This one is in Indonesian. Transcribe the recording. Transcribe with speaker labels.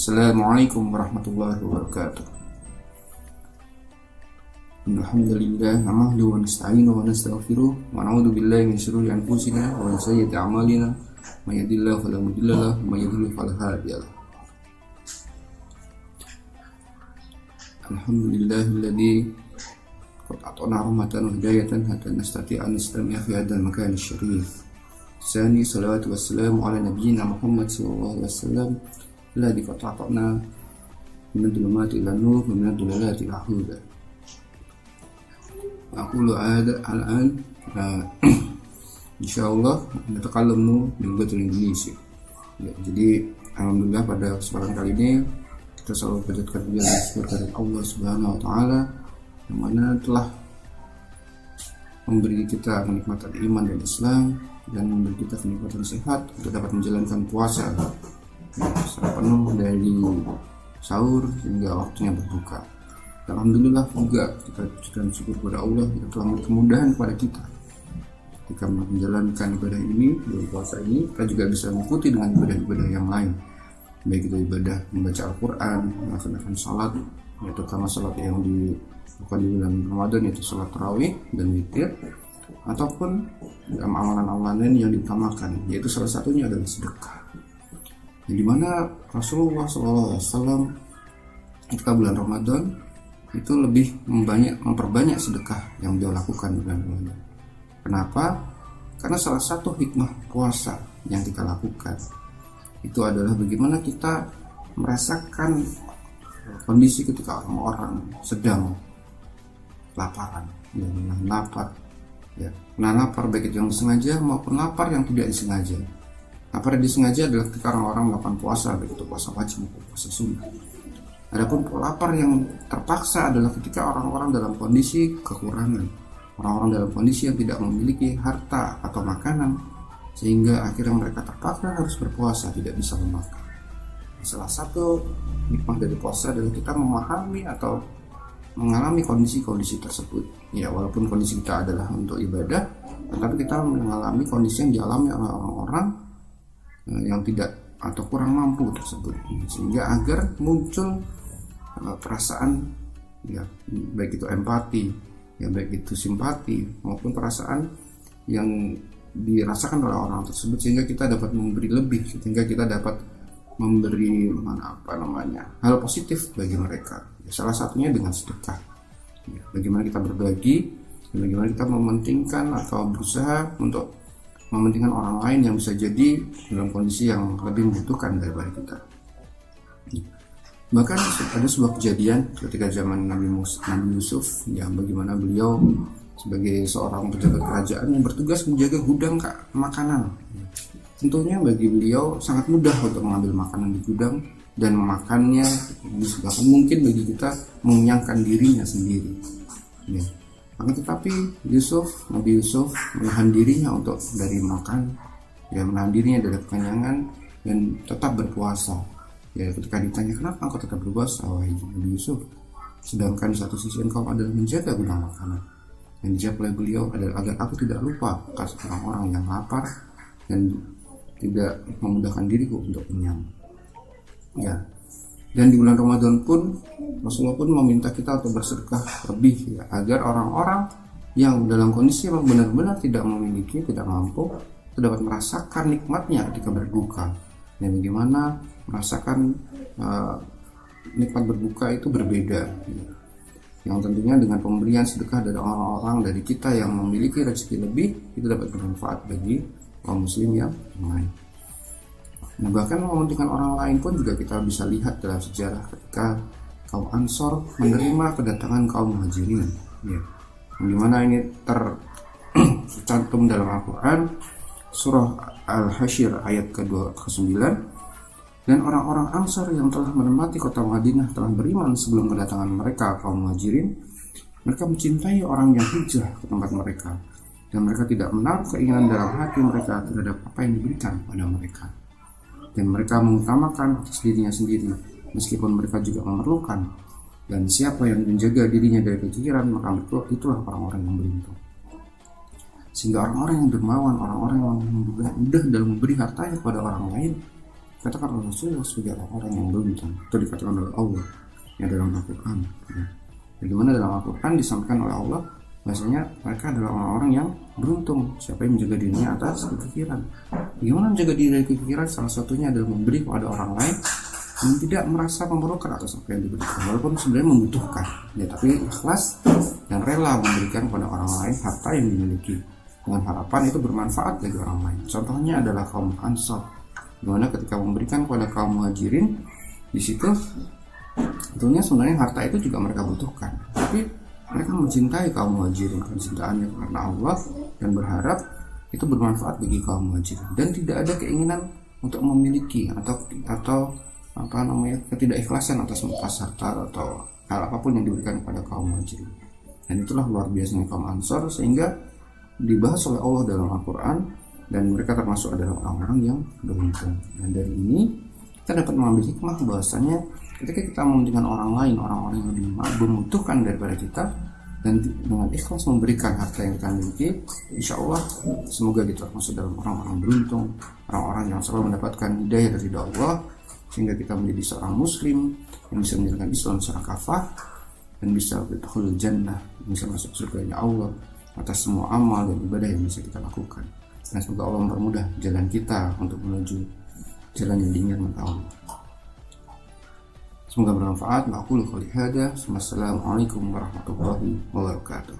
Speaker 1: Assalamualaikum warahmatullahi wabarakatuh. Alhamdulillah nahmaduhu wa nasta'inuhu wa nastaghfiruh wa na'udzu billahi min shururi anfusina wa min sayyiati a'malina may yahdihillahu fala mudilla lahu wa may yudlil fala hadiya lahu. Alhamdulillahilladzi qad a'tana rahmatan wa hidayatan hatta nastati'a an nastami'a fi hadzal makan asy-syarif. Sani salawatu wassalamu ala nabiyyina Muhammad sallallahu alaihi wasallam alladzi qad a'tana min adh-dhulumati ila nur wa min adh-dhulalati ila huda. Aqulu al-an insyaallah natakallamu bil bahasa Indonesia. Ya, jadi alhamdulillah pada kesempatan kali ini kita selalu panjatkan puji dan syukur kepada Allah Subhanahu wa taala yang mana telah memberi kita kenikmatan iman dan Islam dan memberi kita kenikmatan sehat untuk dapat menjalankan puasa secara penuh dari sahur hingga waktunya berbuka. Alhamdulillah juga kita ucapkan syukur kepada Allah yang telah memberi kemudahan kepada kita ketika menjalankan ibadah ini, bulan puasa ini. Kita juga bisa mengikuti dengan ibadah-ibadah yang lain, baik itu ibadah membaca Al-Quran, melaksanakan salat, yaitu karena salat yang dilakukan di bulan Ramadan, yaitu salat tarawih dan witir, ataupun dalam amalan-amalan lain yang diutamakan, yaitu salah satunya adalah sedekah. Di mana Rasulullah SAW ketika bulan Ramadan itu lebih memperbanyak sedekah yang dia lakukan di bulan Ramadan. Kenapa? Karena salah satu hikmah puasa yang kita lakukan itu adalah bagaimana kita merasakan kondisi ketika orang-orang sedang laparan, menahan lapar baik itu yang disengaja maupun lapar yang tidak disengaja. Lapar yang disengaja adalah ketika orang-orang melakukan puasa, baik itu puasa wajib maupun puasa sunnah. Adapun lapar yang terpaksa adalah ketika orang-orang dalam kondisi kekurangan, orang-orang dalam kondisi yang tidak memiliki harta atau makanan, sehingga akhirnya mereka terpaksa harus berpuasa, tidak bisa memakan. Salah satu nikmat dari puasa adalah kita memahami atau mengalami kondisi-kondisi tersebut. Ya, walaupun kondisi kita adalah untuk ibadah, tetapi kita mengalami kondisi yang dialami oleh orang-orang yang tidak atau kurang mampu tersebut, sehingga agar muncul perasaan, ya baik itu empati, ya baik itu simpati maupun perasaan yang dirasakan oleh orang tersebut, sehingga kita dapat memberi lebih, sehingga kita dapat memberi hal positif bagi mereka. Ya, salah satunya dengan sedekah. Ya, bagaimana kita berbagi, bagaimana kita mementingkan atau berusaha untuk mementingkan orang lain yang bisa jadi dalam kondisi yang lebih membutuhkan daripada kita. Bahkan ada sebuah kejadian ketika zaman Nabi Yusuf, yang bagaimana beliau sebagai seorang pejabat kerajaan yang bertugas menjaga gudang makanan. Tentunya bagi beliau sangat mudah untuk mengambil makanan di gudang dan memakannya, bahkan mungkin bagi kita mengenyangkan dirinya sendiri. Ya. Tetapi Nabi Yusuf menahan dirinya untuk dari makan, ya menahan dirinya dari kekenyangan dan tetap berpuasa. Ya, ketika ditanya kenapa engkau tetap berpuasa, wahai Nabi Yusuf, sedangkan di satu sisi engkau adalah menjaga gudang makanan. Yang dijawab oleh beliau adalah agar aku tidak lupa kasih orang-orang yang lapar dan tidak memudahkan diriku untuk kenyang. Ya. Dan di bulan Ramadan pun Rasulullah pun meminta kita untuk bersedekah lebih, ya, agar orang-orang yang dalam kondisi yang benar-benar tidak memiliki, tidak mampu, dapat merasakan nikmatnya ketika berbuka. Dan bagaimana merasakan nikmat berbuka itu berbeda, ya. Yang tentunya dengan pemberian sedekah dari orang-orang dari kita yang memiliki rezeki lebih, itu dapat bermanfaat bagi kaum muslim yang lain. Nah, bahkan mementingkan orang lain pun juga kita bisa lihat dalam sejarah ketika kaum Ansor menerima kedatangan kaum Muhajirin, ya. Dimana ini tercantum dalam Al-Quran surah Al-Hasyr ayat ke-9. Dan orang-orang Ansor yang telah menempati kota Madinah telah beriman sebelum kedatangan mereka kaum Muhajirin. Mereka mencintai orang yang hijrah ke tempat mereka, dan mereka tidak menaruh keinginan dalam hati mereka terhadap apa yang diberikan pada mereka. Dan mereka mengutamakan atas dirinya sendiri, meskipun mereka juga memerlukan. Dan siapa yang menjaga dirinya dari kekiran, maka itulah orang-orang yang beruntung. Sehingga orang-orang yang dermawan, orang-orang yang mudah dalam memberi hartanya kepada orang lain, dikatakan oleh Rasulullah sebagai orang-orang yang beruntung. Itu dikatakan oleh Allah yang dalam Al-Quran. Bagaimana dalam Al-Quran disampaikan oleh Allah bahasanya mereka adalah orang-orang yang beruntung. Siapa yang menjaga dirinya atas kefikiran. Bagaimana menjaga diri dari kefikiran? Salah satunya adalah memberi kepada orang lain yang tidak merasa memerlukan atas apa yang diberikan, walaupun sebenarnya membutuhkan, ya, tapi ikhlas dan rela memberikan kepada orang lain harta yang dimiliki dengan harapan itu bermanfaat bagi orang lain. Contohnya adalah kaum Ansor, dimana ketika memberikan kepada kaum Muhajirin, di situ tentunya sebenarnya harta itu juga mereka butuhkan, tapi mereka mencintai kaum Muhajirin, kecintaannya karena Allah, dan berharap itu bermanfaat bagi kaum Muhajirin, dan tidak ada keinginan untuk memiliki atau ketidakikhlasan atas harta atau hal apapun yang diberikan kepada kaum Muhajirin. Dan itulah luar biasanya kaum Ansor, sehingga dibahas oleh Allah dalam Al-Quran, dan mereka termasuk adalah orang-orang yang beruntung. Dan dari ini kita dapat mengambil hikmah bahwasanya ketika kita mementingkan orang lain, orang-orang yang lebih membutuhkan daripada kita, dan dengan ikhlas memberikan harta yang kita miliki, insya Allah semoga kita termasuk dalam orang-orang beruntung, orang-orang yang selalu mendapatkan hidayah dari Allah, sehingga kita menjadi seorang muslim yang bisa menjalankan Islam secara kafah dan bisa berdukhul jannah, bisa masuk surga Allah atas semua amal dan ibadah yang bisa kita lakukan. Dan semoga Allah mempermudah jalan kita untuk menuju jalan yang diinginkan oleh Allah. Semoga bermanfaat. Aqulu qouli hadza. Wassalamualaikum warahmatullahi wabarakatuh.